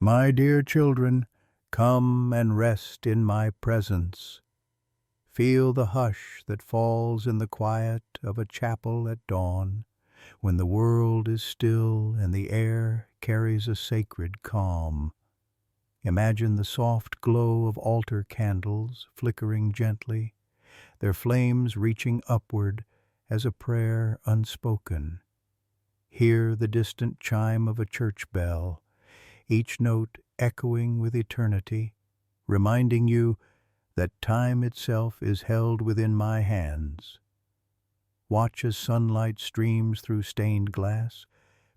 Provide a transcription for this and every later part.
My dear children, come and rest in my presence. Feel the hush that falls in the quiet of a chapel at dawn, when the world is still and the air carries a sacred calm. Imagine the soft glow of altar candles flickering gently, their flames reaching upward as a prayer unspoken. Hear the distant chime of a church bell, each note echoing with eternity, reminding you that time itself is held within my hands. Watch as sunlight streams through stained glass,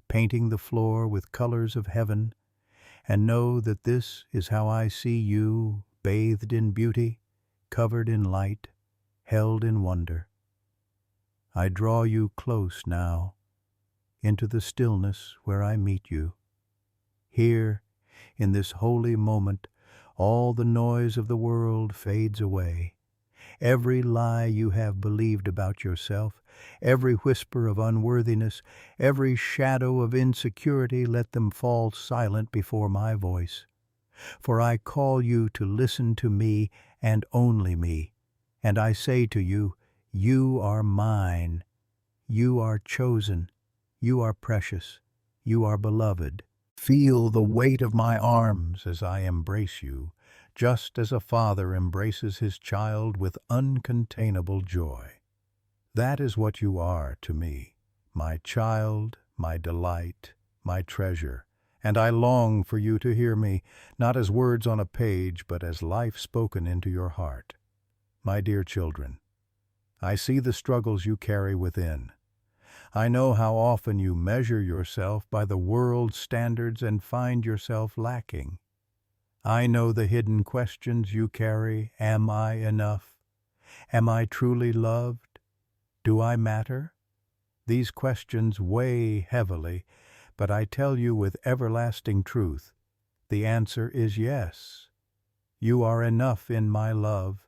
painting the floor with colors of heaven, and know that this is how I see you, bathed in beauty, covered in light, held in wonder. I draw you close now, into the stillness where I meet you. Here, in this holy moment, all the noise of the world fades away. Every lie you have believed about yourself, every whisper of unworthiness, every shadow of insecurity, let them fall silent before my voice. For I call you to listen to me and only me. And I say to you, you are mine. You are chosen. You are precious. You are beloved. Feel the weight of my arms as I embrace you, just as a father embraces his child with uncontainable joy. That is what you are to me, my child, my delight, my treasure, and I long for you to hear me, not as words on a page, but as life spoken into your heart. My dear children, I see the struggles you carry within. I know how often you measure yourself by the world's standards and find yourself lacking. I know the hidden questions you carry. Am I enough? Am I truly loved? Do I matter? These questions weigh heavily, but I tell you with everlasting truth, the answer is yes. You are enough in my love.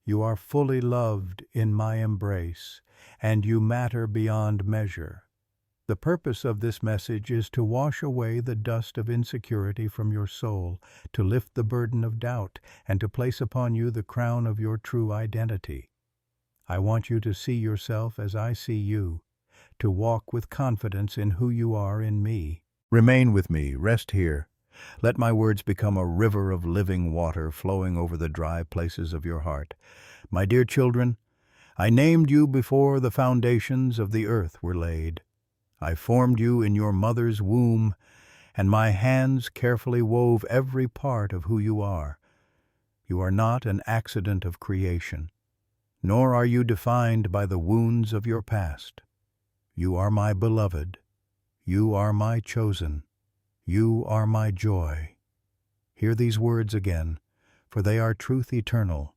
You are fully loved in my embrace, and you matter beyond measure. The purpose of this message is to wash away the dust of insecurity from your soul, to lift the burden of doubt, and to place upon you the crown of your true identity. I want you to see yourself as I see you, to walk with confidence in who you are in me. Remain with me, rest here. Let my words become a river of living water flowing over the dry places of your heart. My dear children, I named you before the foundations of the earth were laid. I formed you in your mother's womb, and my hands carefully wove every part of who you are. You are not an accident of creation, nor are you defined by the wounds of your past. You are my beloved. You are my chosen. You are my joy. Hear these words again, for they are truth eternal.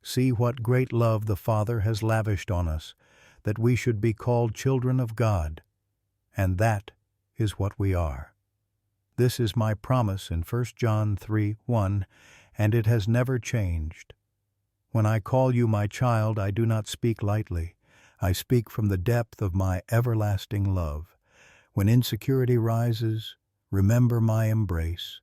See what great love the Father has lavished on us, that we should be called children of God. And that is what we are. This is my promise in 1 John 3:1, and it has never changed. When I call you my child, I do not speak lightly. I speak from the depth of my everlasting love. When insecurity rises, remember my embrace.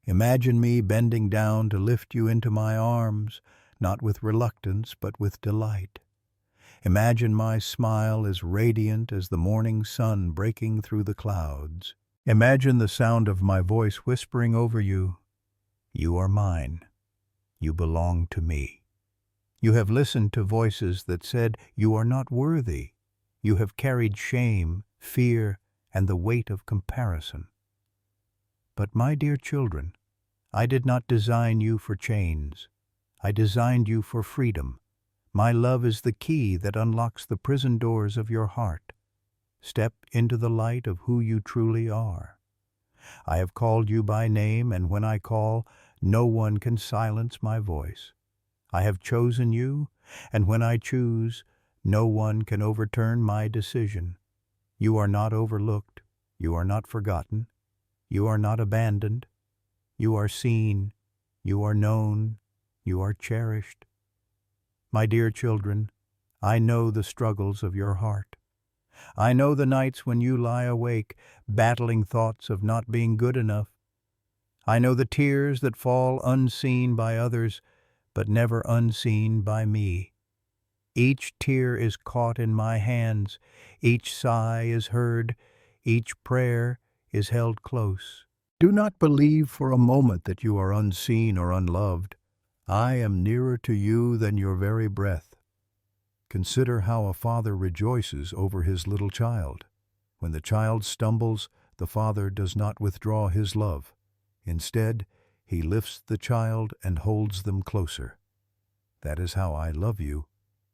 Imagine me bending down to lift you into my arms, not with reluctance, but with delight. Imagine my smile as radiant as the morning sun breaking through the clouds. Imagine the sound of my voice whispering over you, "You are mine. You belong to me." You have listened to voices that said, "You are not worthy." You have carried shame, fear, and the weight of comparison. But my dear children, I did not design you for chains. I designed you for freedom. My love is the key that unlocks the prison doors of your heart. Step into the light of who you truly are. I have called you by name, and when I call, no one can silence my voice. I have chosen you, and when I choose, no one can overturn my decision. You are not overlooked. You are not forgotten. You are not abandoned. You are seen. You are known. You are cherished. My dear children, I know the struggles of your heart. I know the nights when you lie awake, battling thoughts of not being good enough. I know the tears that fall unseen by others, but never unseen by me. Each tear is caught in my hands, each sigh is heard, each prayer is held close. Do not believe for a moment that you are unseen or unloved. I am nearer to you than your very breath. Consider how a father rejoices over his little child. When the child stumbles, the father does not withdraw his love. Instead, he lifts the child and holds them closer. That is how I love you.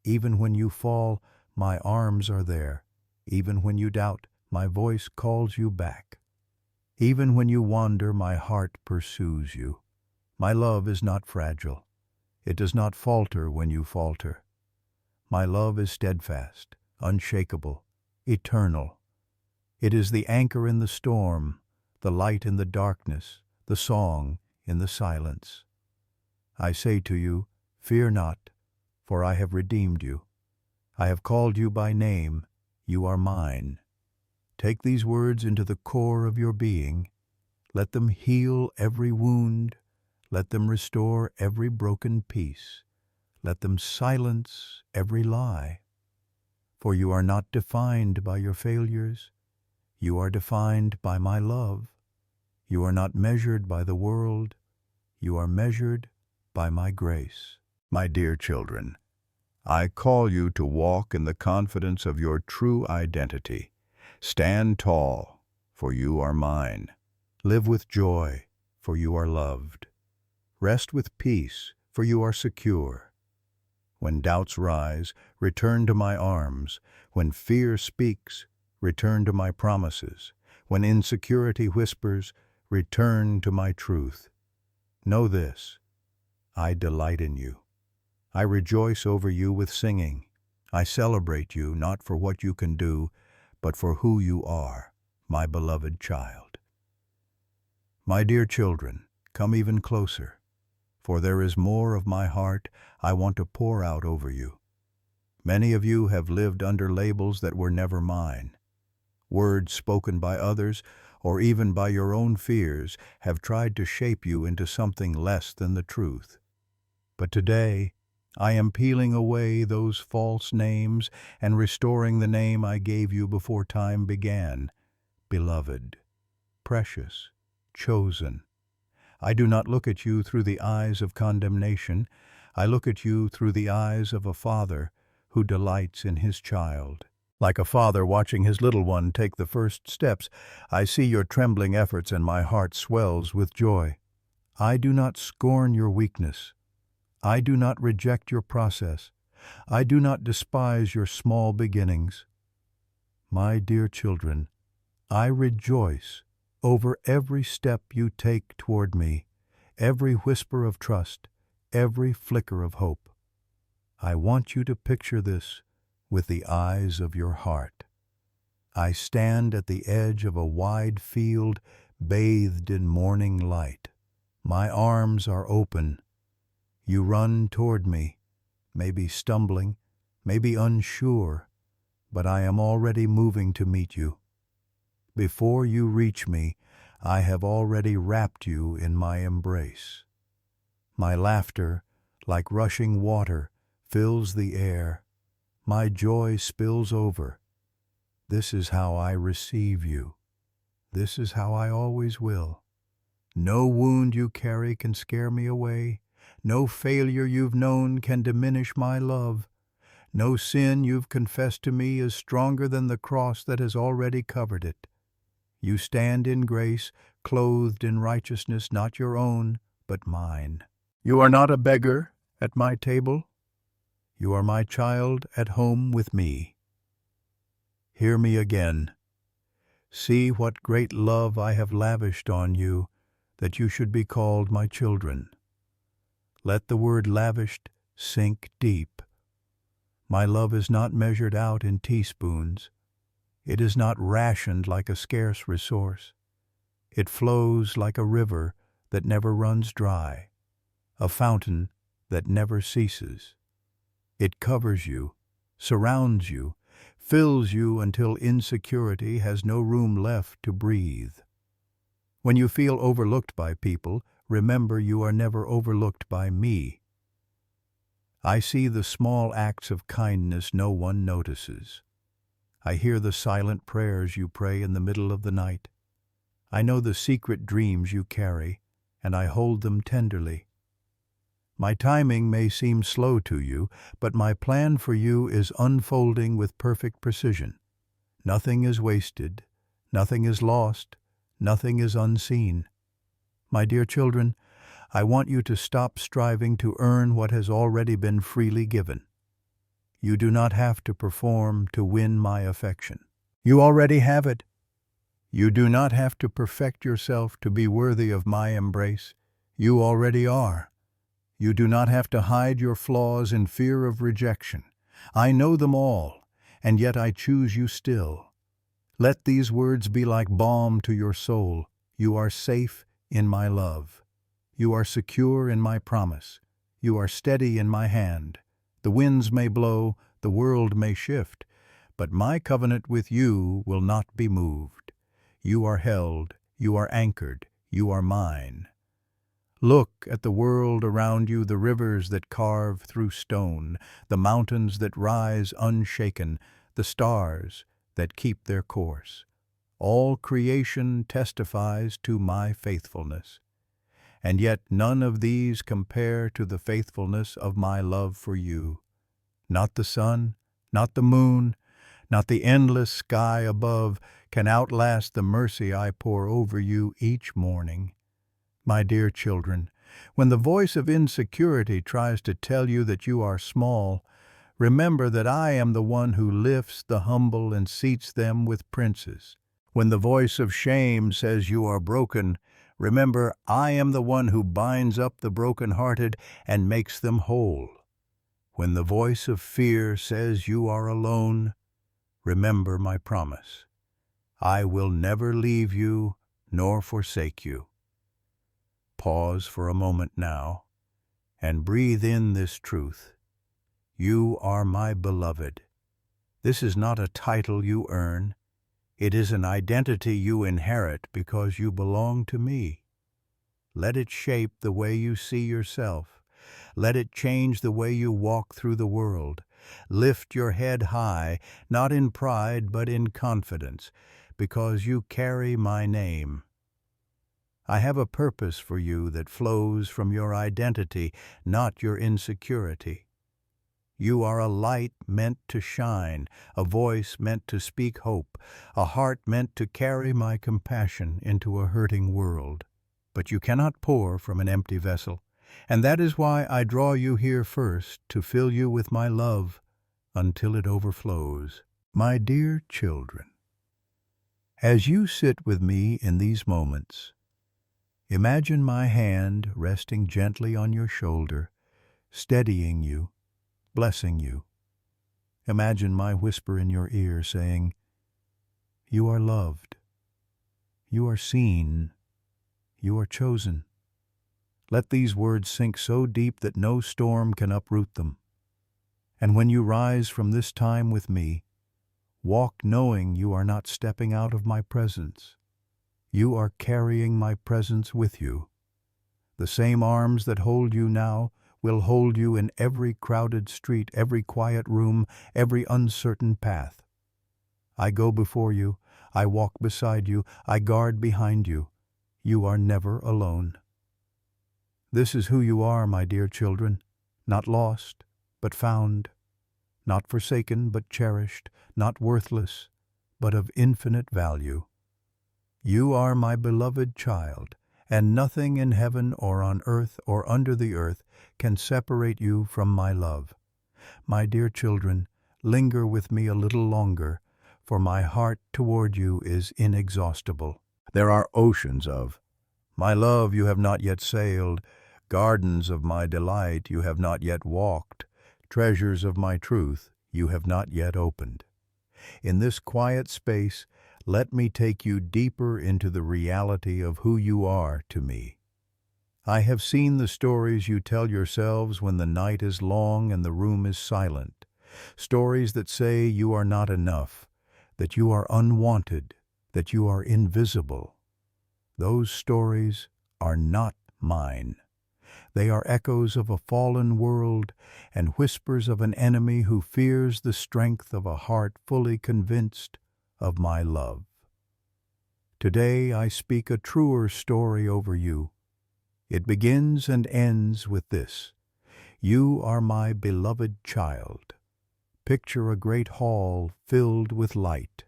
Even when you fall, my arms are there. Even when you doubt, my voice calls you back. Even when you wander, my heart pursues you. My love is not fragile. It does not falter when you falter. My love is steadfast, unshakable, eternal. It is the anchor in the storm, the light in the darkness, the song in the silence. I say to you, fear not, for I have redeemed you. I have called you by name. You are mine. Take these words into the core of your being. Let them heal every wound. Let them restore every broken piece. Let them silence every lie. For you are not defined by your failures. You are defined by my love. You are not measured by the world. You are measured by my grace. My dear children, I call you to walk in the confidence of your true identity. Stand tall, for you are mine. Live with joy, for you are loved. Rest with peace, for you are secure. When doubts rise, return to my arms. When fear speaks, return to my promises. When insecurity whispers, return to my truth. Know this, I delight in you. I rejoice over you with singing. I celebrate you not for what you can do, but for who you are, my beloved child. My dear children, come even closer, for there is more of my heart I want to pour out over you. Many of you have lived under labels that were never mine. Words spoken by others, or even by your own fears, have tried to shape you into something less than the truth. But today, I am peeling away those false names and restoring the name I gave you before time began, beloved, precious, chosen. I do not look at you through the eyes of condemnation. I look at you through the eyes of a father who delights in his child. Like a father watching his little one take the first steps, I see your trembling efforts and my heart swells with joy. I do not scorn your weakness. I do not reject your process. I do not despise your small beginnings. My dear children, I rejoice over every step you take toward me, every whisper of trust, every flicker of hope. I want you to picture this with the eyes of your heart. I stand at the edge of a wide field bathed in morning light. My arms are open. You run toward me, maybe stumbling, maybe unsure, but I am already moving to meet you. Before you reach me, I have already wrapped you in my embrace. My laughter, like rushing water, fills the air. My joy spills over. This is how I receive you. This is how I always will. No wound you carry can scare me away. No failure you've known can diminish my love. No sin you've confessed to me is stronger than the cross that has already covered it. You stand in grace, clothed in righteousness not your own, but mine. You are not a beggar at my table. You are my child at home with me. Hear me again. See what great love I have lavished on you, that you should be called my children. Let the word lavished sink deep. My love is not measured out in teaspoons. It is not rationed like a scarce resource. It flows like a river that never runs dry, a fountain that never ceases. It covers you, surrounds you, fills you until insecurity has no room left to breathe. When you feel overlooked by people, remember you are never overlooked by me. I see the small acts of kindness no one notices. I hear the silent prayers you pray in the middle of the night. I know the secret dreams you carry, and I hold them tenderly. My timing may seem slow to you, but my plan for you is unfolding with perfect precision. Nothing is wasted, nothing is lost, nothing is unseen. My dear children, I want you to stop striving to earn what has already been freely given. You do not have to perform to win my affection. You already have it. You do not have to perfect yourself to be worthy of my embrace. You already are. You do not have to hide your flaws in fear of rejection. I know them all, and yet I choose you still. Let these words be like balm to your soul. You are safe in my love. You are secure in my promise. You are steady in my hand. The winds may blow, the world may shift, but my covenant with you will not be moved. You are held, you are anchored, you are mine. Look at the world around you, the rivers that carve through stone, the mountains that rise unshaken, the stars that keep their course. All creation testifies to my faithfulness. And yet none of these compare to the faithfulness of my love for you. Not the sun, not the moon, not the endless sky above can outlast the mercy I pour over you each morning. My dear children, when the voice of insecurity tries to tell you that you are small, remember that I am the one who lifts the humble and seats them with princes. When the voice of shame says you are broken, remember I am the one who binds up the brokenhearted and makes them whole. When the voice of fear says you are alone, remember my promise. I will never leave you nor forsake you. Pause for a moment now and breathe in this truth. You are my beloved. This is not a title you earn. It is an identity you inherit because you belong to me. Let it shape the way you see yourself. Let it change the way you walk through the world. Lift your head high, not in pride but in confidence, because you carry my name. I have a purpose for you that flows from your identity, not your insecurity. You are a light meant to shine, a voice meant to speak hope, a heart meant to carry my compassion into a hurting world. But you cannot pour from an empty vessel, and that is why I draw you here first to fill you with my love until it overflows. My dear children, as you sit with me in these moments, imagine my hand resting gently on your shoulder, steadying you, blessing you. Imagine my whisper in your ear saying, "You are loved. You are seen. You are chosen." Let these words sink so deep that no storm can uproot them. And when you rise from this time with me, walk knowing you are not stepping out of my presence. You are carrying my presence with you. The same arms that hold you now will hold you in every crowded street, every quiet room, every uncertain path. I go before you, I walk beside you, I guard behind you. You are never alone. This is who you are, my dear children, not lost, but found, not forsaken, but cherished, not worthless, but of infinite value. You are my beloved child, and nothing in heaven or on earth or under the earth can separate you from my love. My dear children, linger with me a little longer, for my heart toward you is inexhaustible. There are oceans of my love you have not yet sailed, gardens of my delight you have not yet walked, treasures of my truth you have not yet opened. In this quiet space, let me take you deeper into the reality of who you are to me. I have seen the stories you tell yourselves when the night is long and the room is silent, stories that say you are not enough, that you are unwanted, that you are invisible. Those stories are not mine. They are echoes of a fallen world and whispers of an enemy who fears the strength of a heart fully convinced of my love. Today I speak a truer story over you. It begins and ends with this: you are my beloved child. Picture a great hall filled with light.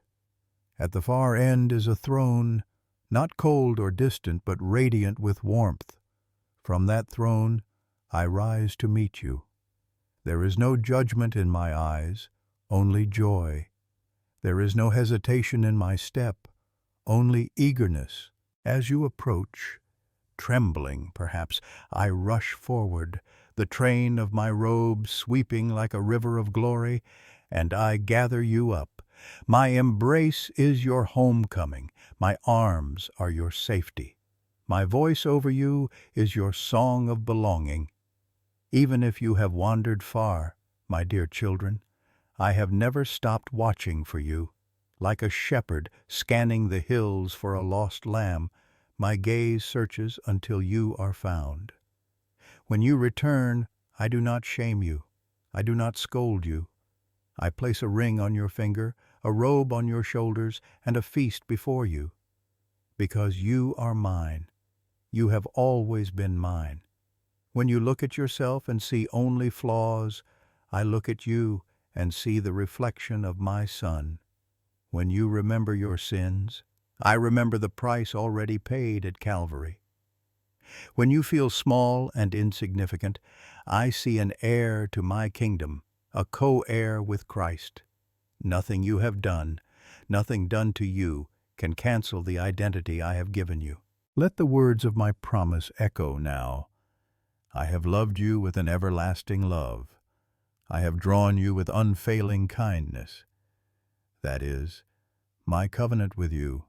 At the far end is a throne, not cold or distant, but radiant with warmth. From that throne I rise to meet you. There is no judgment in my eyes, only joy. There is no hesitation in my step, only eagerness. As you approach, trembling perhaps, I rush forward, the train of my robe sweeping like a river of glory, and I gather you up. My embrace is your homecoming, my arms are your safety. My voice over you is your song of belonging. Even if you have wandered far, my dear children, I have never stopped watching for you. Like a shepherd scanning the hills for a lost lamb, my gaze searches until you are found. When you return, I do not shame you. I do not scold you. I place a ring on your finger, a robe on your shoulders, and a feast before you. Because you are mine. You have always been mine. When you look at yourself and see only flaws, I look at you and see the reflection of my Son. When you remember your sins, I remember the price already paid at Calvary. When you feel small and insignificant, I see an heir to my kingdom, a co-heir with Christ. Nothing you have done, nothing done to you, can cancel the identity I have given you. Let the words of my promise echo now. I have loved you with an everlasting love. I have drawn you with unfailing kindness. That is, my covenant with you,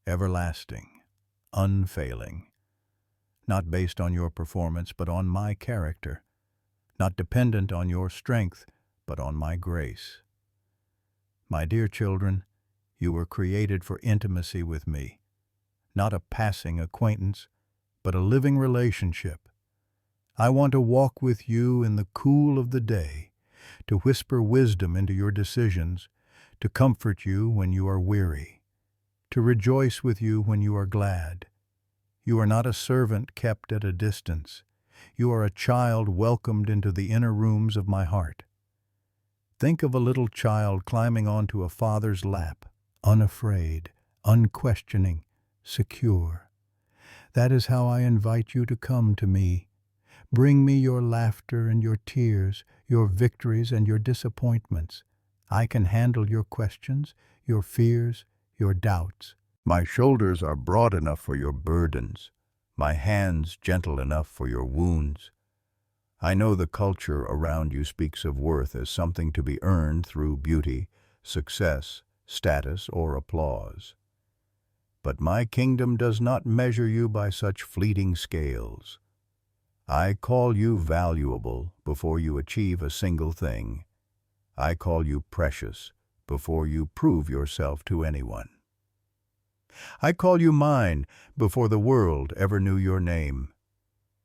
everlasting, unfailing, not based on your performance, but on my character, not dependent on your strength, but on my grace. My dear children, you were created for intimacy with me, not a passing acquaintance, but a living relationship. I want to walk with you in the cool of the day, to whisper wisdom into your decisions, to comfort you when you are weary, to rejoice with you when you are glad. You are not a servant kept at a distance. You are a child welcomed into the inner rooms of my heart. Think of a little child climbing onto a father's lap, unafraid, unquestioning, secure. That is how I invite you to come to me. Bring me your laughter and your tears, your victories and your disappointments. I can handle your questions, your fears, your doubts. My shoulders are broad enough for your burdens, my hands gentle enough for your wounds. I know the culture around you speaks of worth as something to be earned through beauty, success, status, or applause. But my kingdom does not measure you by such fleeting scales. I call you valuable before you achieve a single thing. I call you precious before you prove yourself to anyone. I call you mine before the world ever knew your name.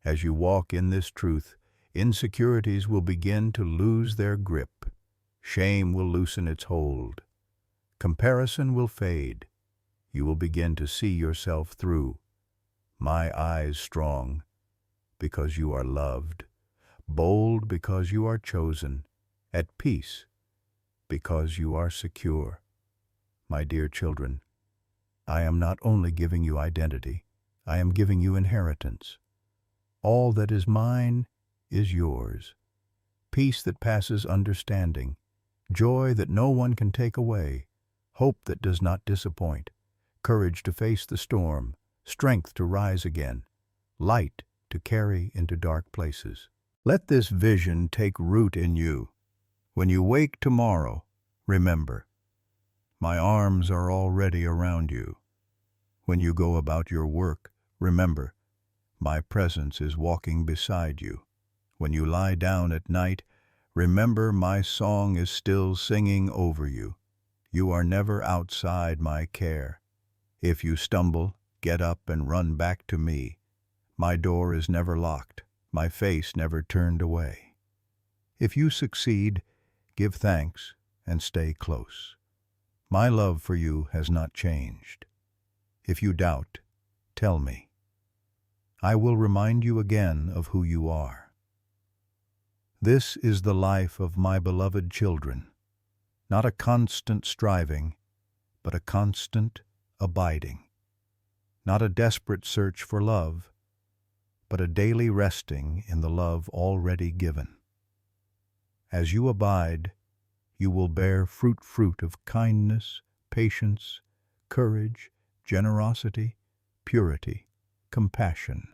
As you walk in this truth, insecurities will begin to lose their grip. Shame will loosen its hold. Comparison will fade. You will begin to see yourself through. My eyes strong, because you are loved, bold because you are chosen, at peace because you are secure. My dear children, I am not only giving you identity, I am giving you inheritance. All that is mine is yours. Peace that passes understanding, joy that no one can take away, hope that does not disappoint, courage to face the storm, strength to rise again, light to carry into dark places. Let this vision take root in you. When you wake tomorrow, remember, my arms are already around you. When you go about your work, remember, my presence is walking beside you. When you lie down at night, remember my song is still singing over you. You are never outside my care. If you stumble, Get up and run back to me. My door is never locked, my face never turned away. If you succeed, give thanks and stay close. My love for you has not changed. If you doubt, tell me. I will remind you again of who you are. This is the life of my beloved children, not a constant striving, but a constant abiding. Not a desperate search for love, but a daily resting in the love already given. As you abide, you will bear fruit of kindness, patience, courage, generosity, purity, compassion.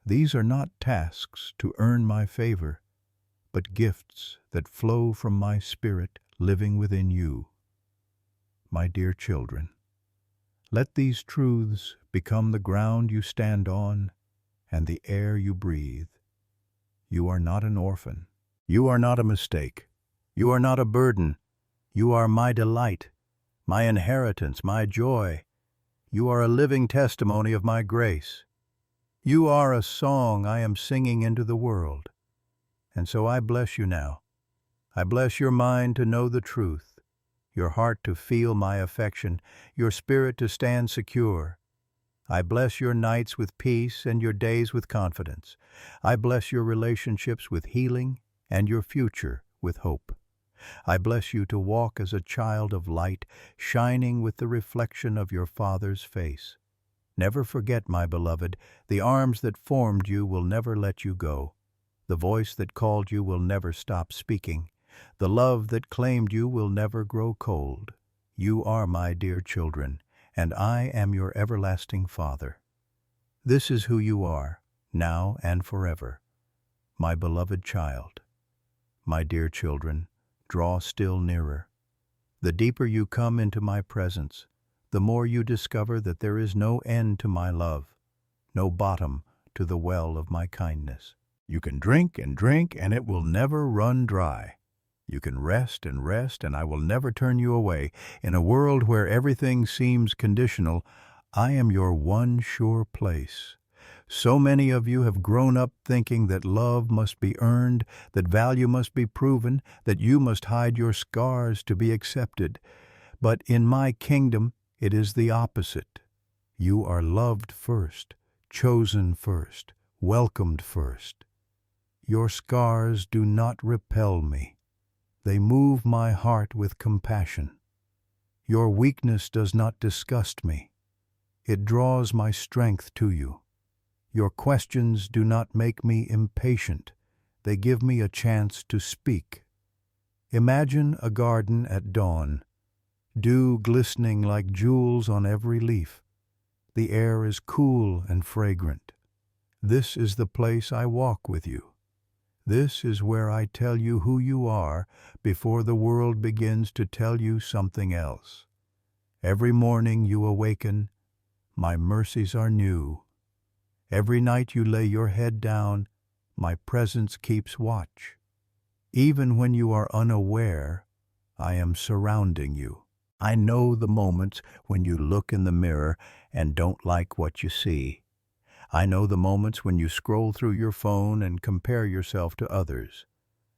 These are not tasks to earn my favor, but gifts that flow from my Spirit living within you. My dear children, let these truths become the ground you stand on and the air you breathe. You are not an orphan. You are not a mistake. You are not a burden. You are my delight, my inheritance, my joy. You are a living testimony of my grace. You are a song I am singing into the world. And so I bless you now. I bless your mind to know the truth, your heart to feel my affection, your spirit to stand secure. I bless your nights with peace and your days with confidence. I bless your relationships with healing and your future with hope. I bless you to walk as a child of light, shining with the reflection of your Father's face. Never forget, my beloved, the arms that formed you will never let you go. The voice that called you will never stop speaking. The love that claimed you will never grow cold. You are my dear children, and I am your everlasting Father. This is who you are, now and forever. My beloved child. My dear children, draw still nearer. The deeper you come into my presence, the more you discover that there is no end to my love, no bottom to the well of my kindness. You can drink, and it will never run dry. You can rest, and I will never turn you away. In a world where everything seems conditional, I am your one sure place. So many of you have grown up thinking that love must be earned, that value must be proven, that you must hide your scars to be accepted. But in my kingdom, it is the opposite. You are loved first, chosen first, welcomed first. Your scars do not repel me. They move my heart with compassion. Your weakness does not disgust me. It draws my strength to you. Your questions do not make me impatient. They give me a chance to speak. Imagine a garden at dawn, dew glistening like jewels on every leaf. The air is cool and fragrant. This is the place I walk with you. This is where I tell you who you are before the world begins to tell you something else. Every morning you awaken, my mercies are new. Every night you lay your head down, my presence keeps watch. Even when you are unaware, I am surrounding you. I know the moments when you look in the mirror and don't like what you see. I know the moments when you scroll through your phone and compare yourself to others.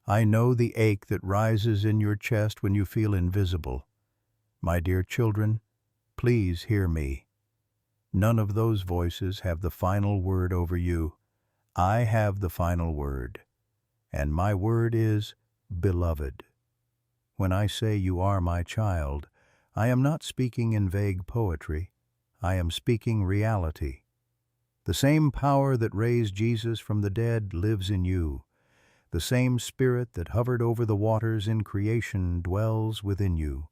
I know the ache that rises in your chest when you feel invisible. My dear children, please hear me. None of those voices have the final word over you. I have the final word, and my word is beloved. When I say you are my child, I am not speaking in vague poetry. I am speaking reality. The same power that raised Jesus from the dead lives in you. The same Spirit that hovered over the waters in creation dwells within you.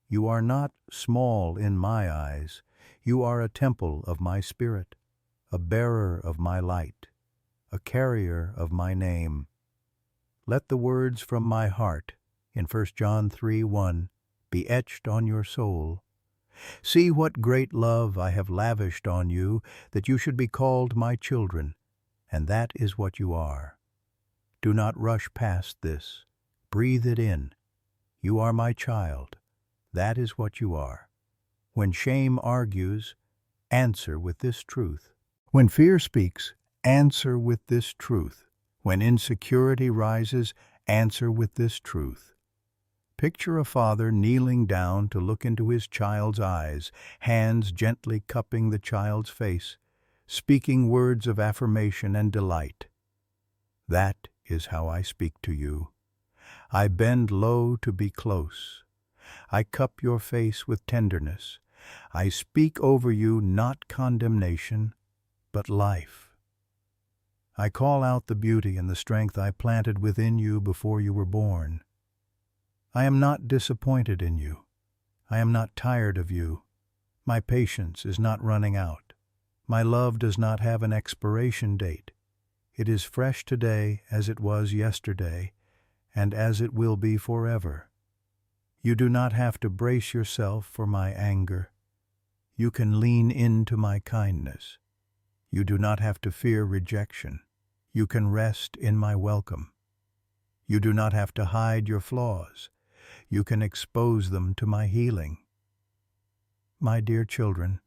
You are not small in my eyes. You are a temple of my Spirit, a bearer of my light, a carrier of my name. Let the words from my heart in 1 John 3:1 be etched on your soul. See what great love I have lavished on you, that you should be called my children, and that is what you are. Do not rush past this. Breathe it in. You are my child. That is what you are. When shame argues, answer with this truth. When fear speaks, answer with this truth. When insecurity rises, answer with this truth. Picture a father kneeling down to look into his child's eyes, hands gently cupping the child's face, speaking words of affirmation and delight. That is how I speak to you. I bend low to be close. I cup your face with tenderness. I speak over you not condemnation, but life. I call out the beauty and the strength I planted within you before you were born. I am not disappointed in you. I am not tired of you. My patience is not running out. My love does not have an expiration date. It is fresh today as it was yesterday, and as it will be forever. You do not have to brace yourself for my anger. You can lean into my kindness. You do not have to fear rejection. You can rest in my welcome. You do not have to hide your flaws. You can expose them to my healing. My dear children,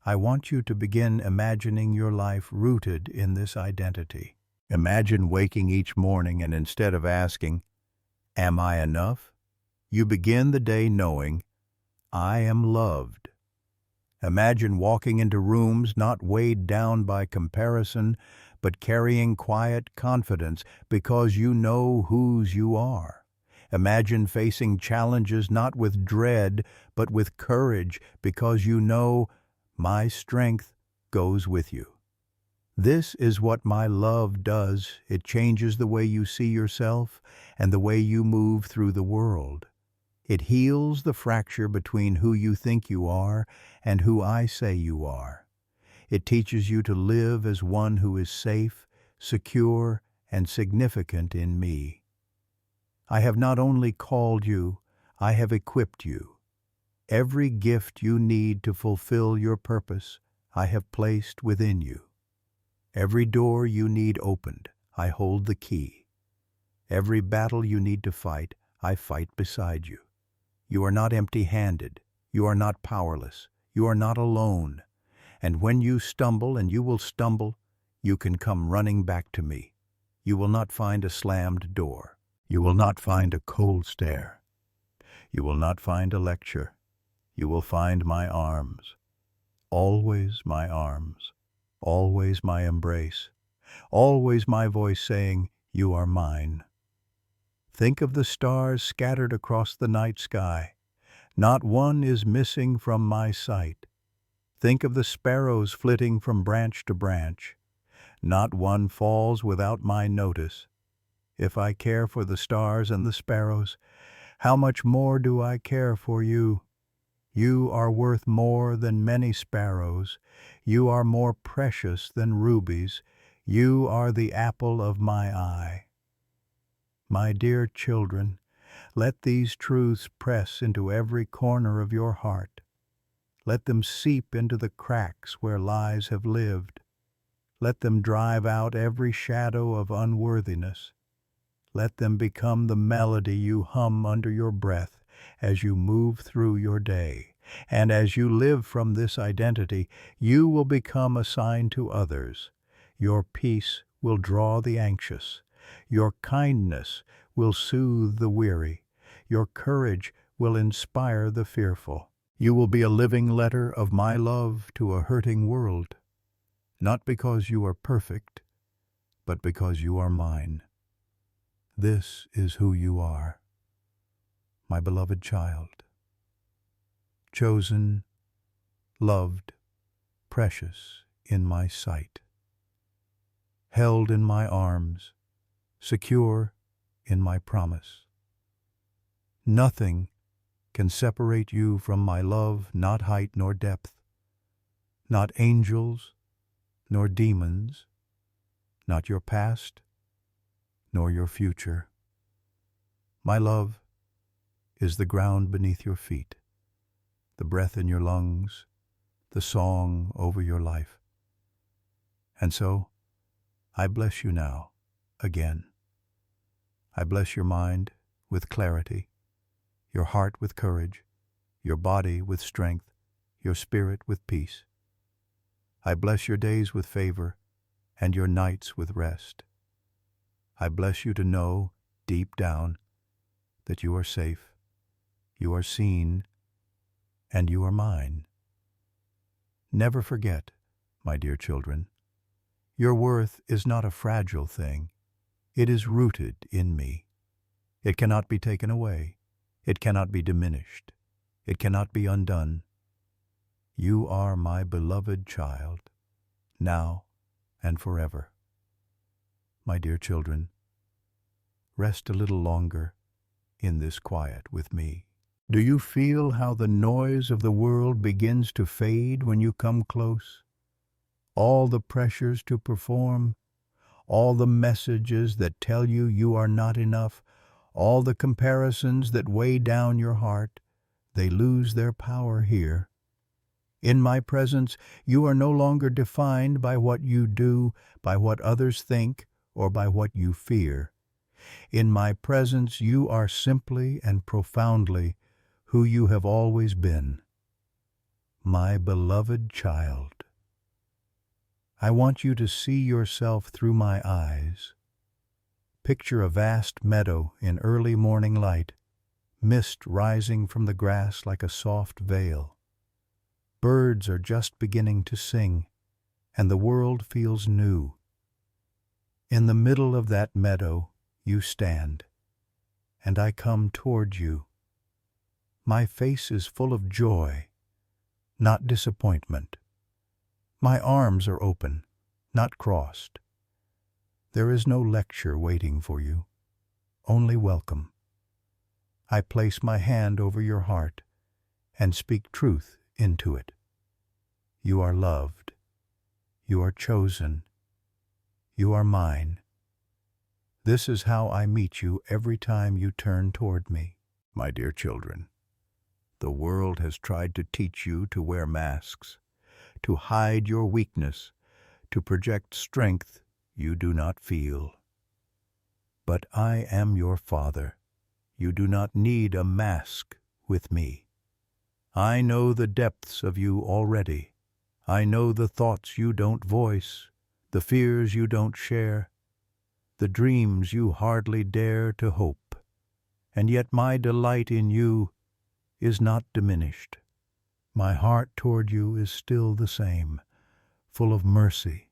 I want you to begin imagining your life rooted in this identity. Imagine waking each morning and instead of asking, "Am I enough?" you begin the day knowing, "I am loved." Imagine walking into rooms not weighed down by comparison, but carrying quiet confidence because you know whose you are. Imagine facing challenges not with dread, but with courage because you know my strength goes with you. This is what my love does. It changes the way you see yourself and the way you move through the world. It heals the fracture between who you think you are and who I say you are. It teaches you to live as one who is safe, secure, and significant in me. I have not only called you, I have equipped you. Every gift you need to fulfill your purpose, I have placed within you. Every door you need opened, I hold the key. Every battle you need to fight, I fight beside you. You are not empty-handed. You are not powerless. You are not alone. And when you stumble, and you will stumble, you can come running back to me. You will not find a slammed door. You will not find a cold stare. You will not find a lecture. You will find my arms. Always my arms. Always my embrace. Always my voice saying, "You are mine." Think of the stars scattered across the night sky. Not one is missing from my sight. Think of the sparrows flitting from branch to branch. Not one falls without my notice. If I care for the stars and the sparrows, how much more do I care for you? You are worth more than many sparrows. You are more precious than rubies. You are the apple of my eye. My dear children, let these truths press into every corner of your heart. Let them seep into the cracks where lies have lived. Let them drive out every shadow of unworthiness. Let them become the melody you hum under your breath as you move through your day. And as you live from this identity, you will become a sign to others. Your peace will draw the anxious. Your kindness will soothe the weary. Your courage will inspire the fearful. You will be a living letter of my love to a hurting world, not because you are perfect, but because you are mine. This is who you are, my beloved child. Chosen, loved, precious in my sight. Held in my arms, secure in my promise. Nothing can separate you from my love, not height nor depth, not angels nor demons, not your past nor your future. My love is the ground beneath your feet, the breath in your lungs, the song over your life. And so, I bless you now, again. I bless your mind with clarity, your heart with courage, your body with strength, your spirit with peace. I bless your days with favor and your nights with rest. I bless you to know, deep down, that you are safe, you are seen, and you are mine. Never forget, my dear children, your worth is not a fragile thing. It is rooted in me. It cannot be taken away. It cannot be diminished. It cannot be undone. You are my beloved child, now and forever. My dear children, rest a little longer in this quiet with me. Do you feel how the noise of the world begins to fade when you come close? All the pressures to perform, all the messages that tell you you are not enough, all the comparisons that weigh down your heart, they lose their power here. In my presence, you are no longer defined by what you do, by what others think, or by what you fear. In my presence, you are simply and profoundly who you have always been, my beloved child. I want you to see yourself through my eyes. Picture a vast meadow in early morning light, mist rising from the grass like a soft veil. Birds are just beginning to sing, and the world feels new. In the middle of that meadow, you stand, and I come toward you. My face is full of joy, not disappointment. My arms are open, not crossed. There is no lecture waiting for you, only welcome. I place my hand over your heart and speak truth into it. You are loved. You are chosen. You are mine. This is how I meet you every time you turn toward me. My dear children, the world has tried to teach you to wear masks, to hide your weakness, to project strength you do not feel. But I am your Father. You do not need a mask with me. I know the depths of you already. I know the thoughts you don't voice, the fears you don't share, the dreams you hardly dare to hope. And yet my delight in you is not diminished. My heart toward you is still the same, full of mercy,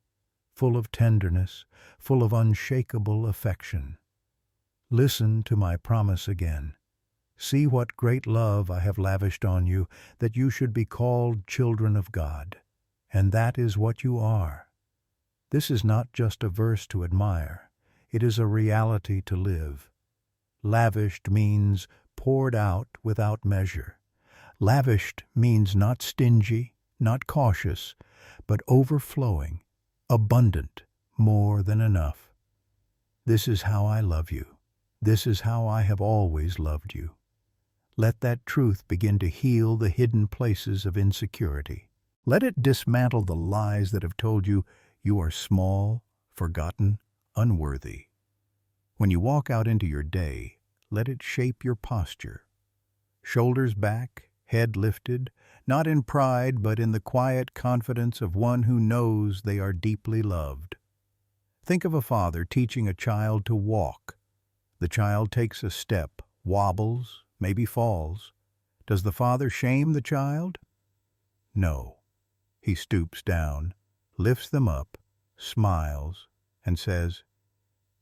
full of tenderness, full of unshakable affection. Listen to my promise again. See what great love I have lavished on you, that you should be called children of God. And that is what you are. This is not just a verse to admire. It is a reality to live. Lavished means poured out without measure. Lavished means not stingy, not cautious, but overflowing, abundant, more than enough. This is how I love you. This is how I have always loved you. Let that truth begin to heal the hidden places of insecurity. Let it dismantle the lies that have told you you are small, forgotten, unworthy. When you walk out into your day, let it shape your posture. Shoulders back, head lifted, not in pride but in the quiet confidence of one who knows they are deeply loved. Think of a father teaching a child to walk. The child takes a step, wobbles, maybe falls. Does the father shame the child? No. He stoops down, lifts them up, smiles, and says,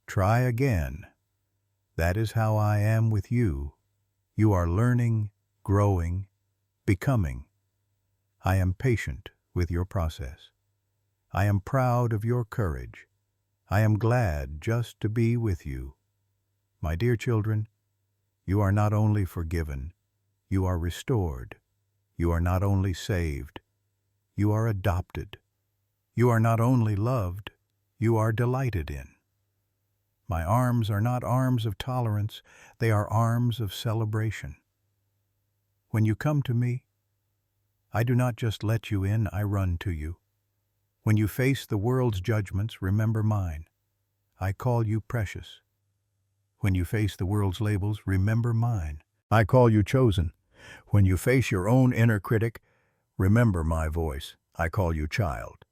"Try again. That is how I am with you. You are learning, growing, becoming. I am patient with your process. I am proud of your courage. I am glad just to be with you. My dear children, you are not only forgiven, you are restored. You are not only saved, you are adopted. You are not only loved, you are delighted in. My arms are not arms of tolerance, they are arms of celebration. When you come to me, I do not just let you in, I run to you. When you face the world's judgments, remember mine. I call you precious. When you face the world's labels, remember mine. I call you chosen. When you face your own inner critic, Remember my voice. I call you child.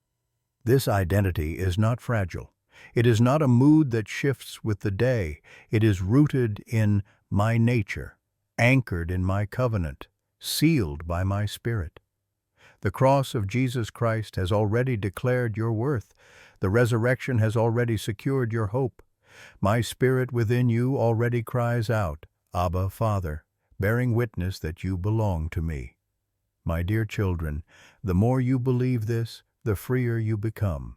This identity is not fragile. It is not a mood that shifts with the day. It is rooted in my nature, anchored in my covenant, sealed by my Spirit. The cross of Jesus Christ has already declared your worth. The resurrection has already secured your hope. My Spirit within you already cries out, Abba, Father, bearing witness that you belong to me. My dear children, the more you believe this, the freer you become.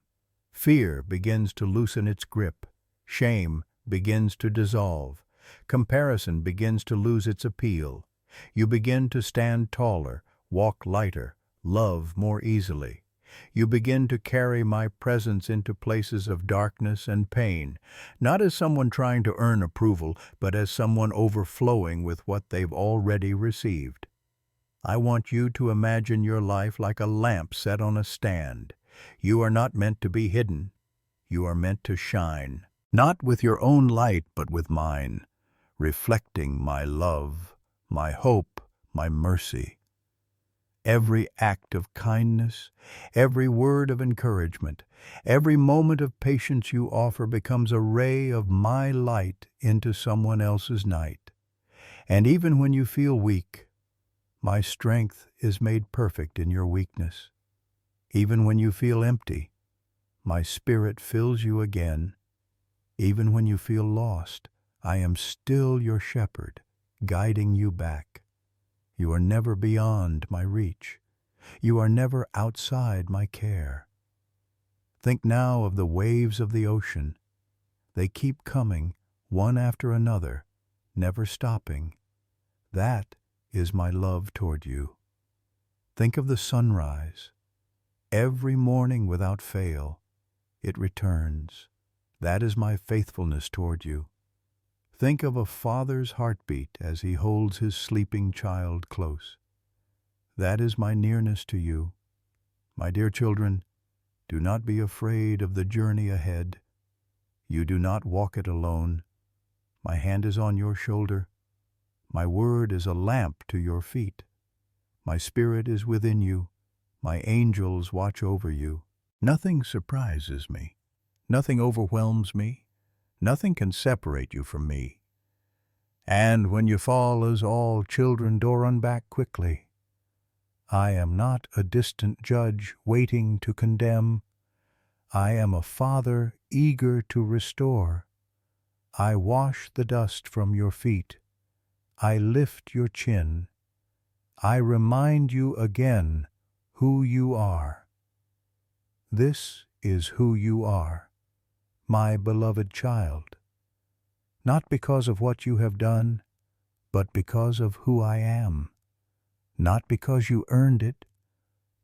Fear begins to loosen its grip. Shame begins to dissolve. Comparison begins to lose its appeal. You begin to stand taller, walk lighter, love more easily. You begin to carry my presence into places of darkness and pain, not as someone trying to earn approval, but as someone overflowing with what they've already received. I want you to imagine your life like a lamp set on a stand. You are not meant to be hidden. You are meant to shine, not with your own light, but with mine, reflecting my love, my hope, my mercy. Every act of kindness, every word of encouragement, every moment of patience you offer becomes a ray of my light into someone else's night. And even when you feel weak, my strength is made perfect in your weakness. Even when you feel empty, my Spirit fills you again. Even when you feel lost, I am still your shepherd, guiding you back. You are never beyond my reach. You are never outside my care. Think now of the waves of the ocean. They keep coming, one after another, never stopping. That is my love toward you. Think of the sunrise. Every morning without fail, it returns. That is my faithfulness toward you. Think of a father's heartbeat as he holds his sleeping child close. That is my nearness to you. My dear children, do not be afraid of the journey ahead. You do not walk it alone. My hand is on your shoulder. My word is a lamp to your feet. My Spirit is within you. My angels watch over you. Nothing surprises me. Nothing overwhelms me. Nothing can separate you from me. And when you fall as all children, do run back quickly. I am not a distant judge waiting to condemn. I am a Father eager to restore. I wash the dust from your feet. I lift your chin. I remind you again who you are. This is who you are, my beloved child, not because of what you have done, but because of who I am, not because you earned it,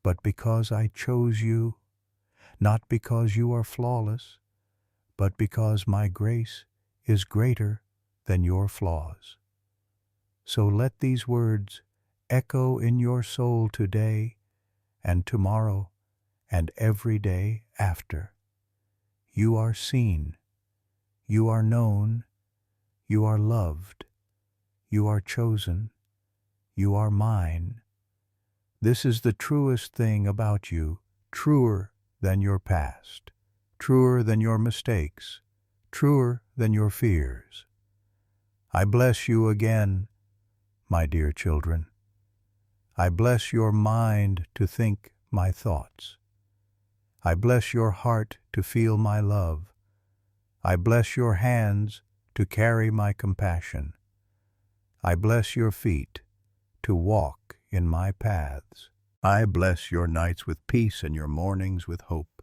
but because I chose you, not because you are flawless, but because my grace is greater than your flaws. So let these words echo in your soul today and tomorrow and every day after. You are seen, you are known, you are loved, you are chosen, you are mine. This is the truest thing about you, truer than your past, truer than your mistakes, truer than your fears. I bless you again, my dear children. I bless your mind to think my thoughts. I bless your heart to feel my love. I bless your hands to carry my compassion. I bless your feet to walk in my paths. I bless your nights with peace and your mornings with hope.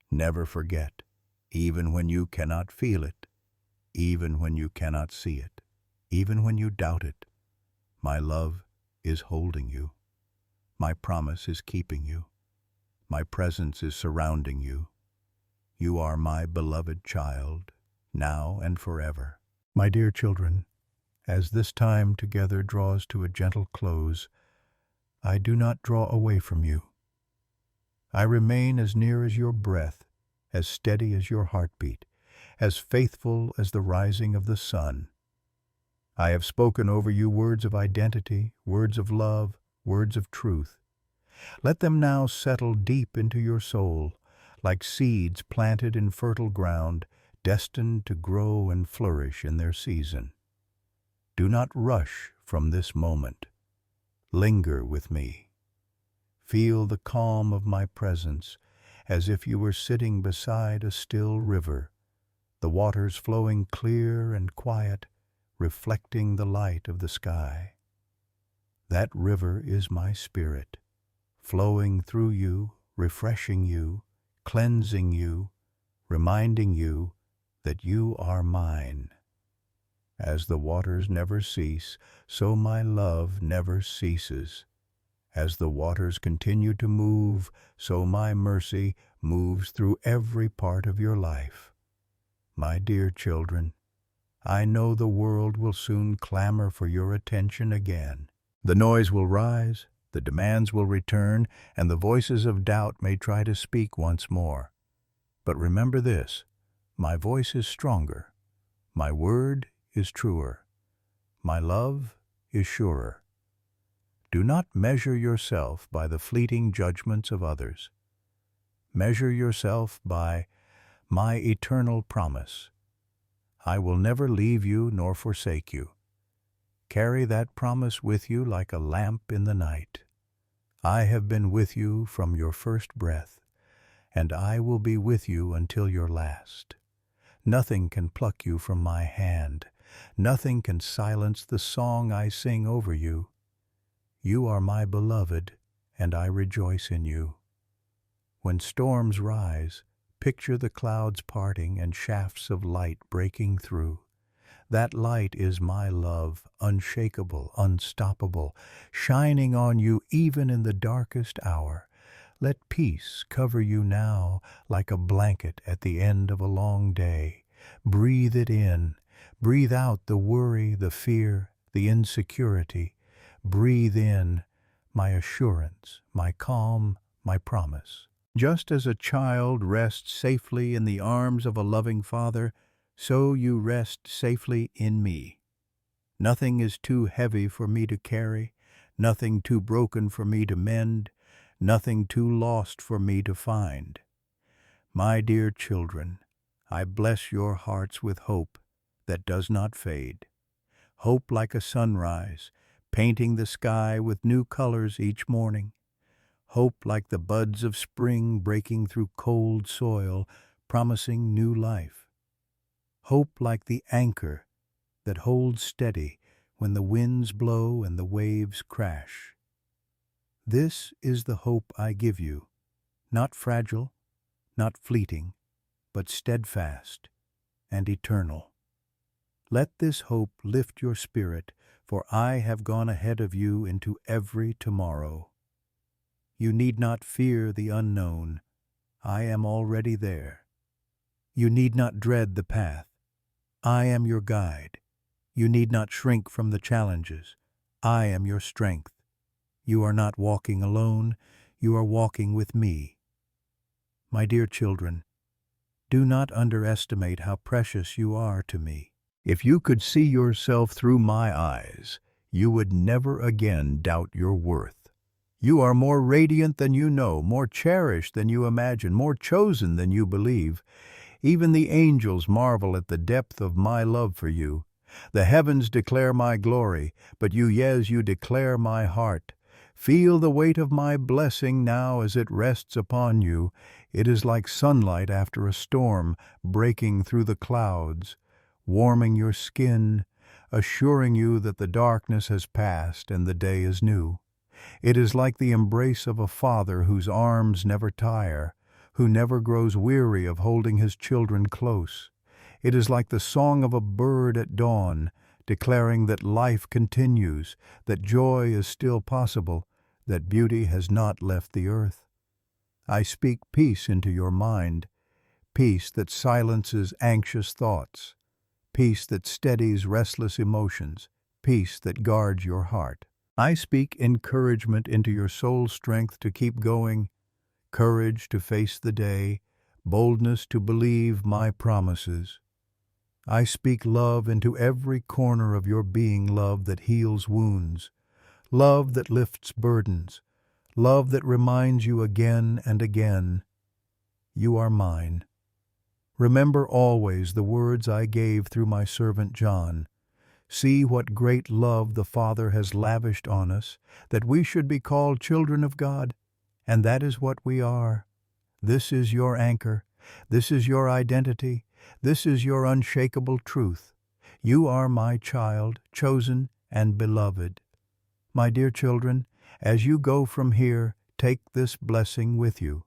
Never forget, even when you cannot feel it, even when you cannot see it, even when you doubt it, my love is holding you. My promise is keeping you. My presence is surrounding you. You are my beloved child, now and forever. My dear children, as this time together draws to a gentle close, I do not draw away from you. I remain as near as your breath, as steady as your heartbeat, as faithful as the rising of the sun. I have spoken over you words of identity, words of love, words of truth. Let them now settle deep into your soul, like seeds planted in fertile ground, destined to grow and flourish in their season. Do not rush from this moment. Linger with me. Feel the calm of my presence, as if you were sitting beside a still river, the waters flowing clear and quiet, reflecting the light of the sky. That river is my spirit, flowing through you, refreshing you, cleansing you, reminding you that you are mine. As the waters never cease, so my love never ceases. As the waters continue to move, so my mercy moves through every part of your life. My dear children, I know the world will soon clamor for your attention again. The noise will rise, the demands will return, and the voices of doubt may try to speak once more. But remember this, my voice is stronger, my word is truer, my love is surer. Do not measure yourself by the fleeting judgments of others. Measure yourself by my eternal promise. I will never leave you nor forsake you. Carry that promise with you like a lamp in the night. I have been with you from your first breath, and I will be with you until your last. Nothing can pluck you from my hand. Nothing can silence the song I sing over you. You are my beloved, and I rejoice in you. When storms rise, picture the clouds parting and shafts of light breaking through. That light is my love, unshakable, unstoppable, shining on you even in the darkest hour. Let peace cover you now like a blanket at the end of a long day. Breathe it in. Breathe out the worry, the fear, the insecurity. Breathe in my assurance, my calm, my promise. Just as a child rests safely in the arms of a loving father, so you rest safely in me. Nothing is too heavy for me to carry, nothing too broken for me to mend, nothing too lost for me to find. My dear children, I bless your hearts with hope that does not fade. Hope like a sunrise, painting the sky with new colors each morning. Hope like the buds of spring breaking through cold soil, promising new life. Hope like the anchor that holds steady when the winds blow and the waves crash. This is the hope I give you, not fragile, not fleeting, but steadfast and eternal. Let this hope lift your spirit, for I have gone ahead of you into every tomorrow. You need not fear the unknown. I am already there. You need not dread the path. I am your guide. You need not shrink from the challenges. I am your strength. You are not walking alone. You are walking with me. My dear children, do not underestimate how precious you are to me. If you could see yourself through my eyes, you would never again doubt your worth. You are more radiant than you know, more cherished than you imagine, more chosen than you believe. Even the angels marvel at the depth of my love for you. The heavens declare my glory, but you declare my heart. Feel the weight of my blessing now as it rests upon you. It is like sunlight after a storm, breaking through the clouds, warming your skin, assuring you that the darkness has passed and the day is new. It is like the embrace of a father whose arms never tire, who never grows weary of holding his children close. It is like the song of a bird at dawn, declaring that life continues, that joy is still possible, that beauty has not left the earth. I speak peace into your mind, peace that silences anxious thoughts, peace that steadies restless emotions, peace that guards your heart. I speak encouragement into your soul's strength to keep going, courage to face the day, boldness to believe my promises. I speak love into every corner of your being, love that heals wounds, love that lifts burdens, love that reminds you again and again, you are mine. Remember always the words I gave through my servant John. See what great love the Father has lavished on us, that we should be called children of God, and that is what we are. This is your anchor. This is your identity. This is your unshakable truth. You are my child, chosen and beloved. My dear children, as you go from here, take this blessing with you.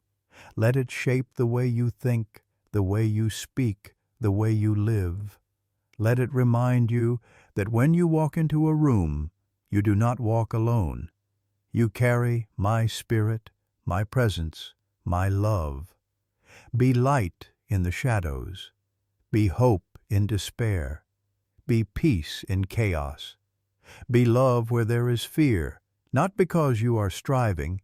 Let it shape the way you think, the way you speak, the way you live. Let it remind you that when you walk into a room, you do not walk alone. You carry my spirit, my presence, my love. Be light in the shadows. Be hope in despair. Be peace in chaos. Be love where there is fear, not because you are striving,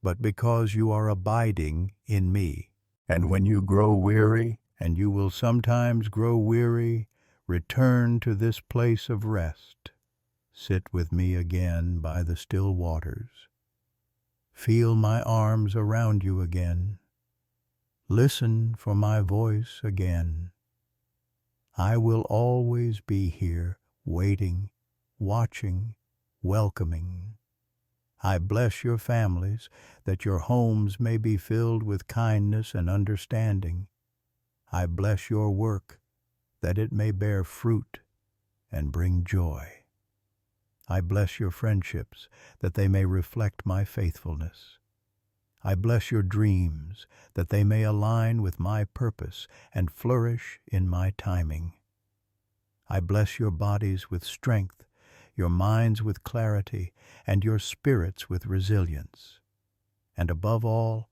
but because you are abiding in me. And when you grow weary, and you will sometimes grow weary, return to this place of rest. Sit with me again by the still waters. Feel my arms around you again. Listen for my voice again. I will always be here, waiting, watching, welcoming. I bless your families, that your homes may be filled with kindness and understanding. I bless your work, that it may bear fruit and bring joy. I bless your friendships, that they may reflect my faithfulness. I bless your dreams, that they may align with my purpose and flourish in my timing. I bless your bodies with strength, your minds with clarity, and your spirits with resilience. And above all,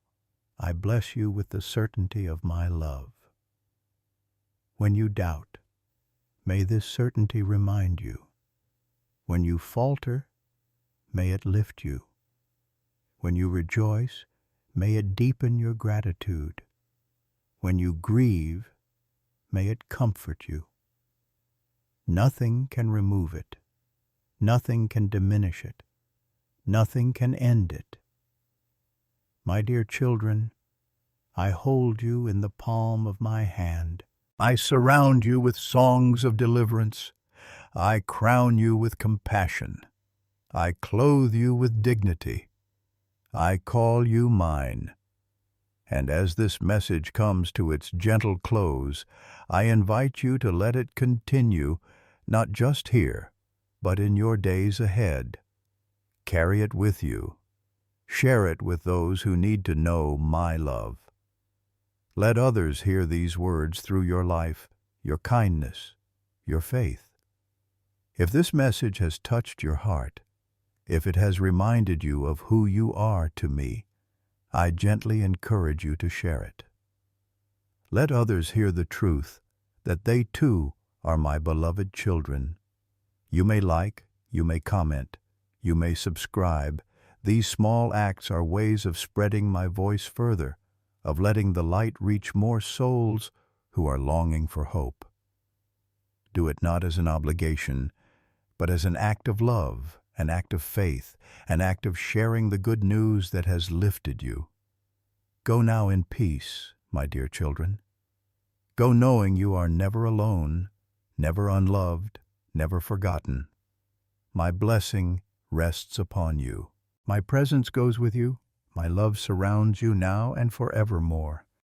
I bless you with the certainty of my love. When you doubt, may this certainty remind you. When you falter, may it lift you. When you rejoice, may it deepen your gratitude. When you grieve, may it comfort you. Nothing can remove it. Nothing can diminish it. Nothing can end it. My dear children, I hold you in the palm of my hand. I surround you with songs of deliverance. I crown you with compassion. I clothe you with dignity. I call you mine. And as this message comes to its gentle close, I invite you to let it continue, not just here, but in your days ahead. Carry it with you. Share it with those who need to know my love. Let others hear these words through your life, your kindness, your faith. If this message has touched your heart, if it has reminded you of who you are to me, I gently encourage you to share it. Let others hear the truth that they too are my beloved children. You may like, you may comment, you may subscribe. These small acts are ways of spreading my voice further, of letting the light reach more souls who are longing for hope. Do it not as an obligation, but as an act of love, an act of faith, an act of sharing the good news that has lifted you. Go now in peace, my dear children. Go knowing you are never alone, never unloved, never forgotten. My blessing rests upon you. My presence goes with you. My love surrounds you now and forevermore.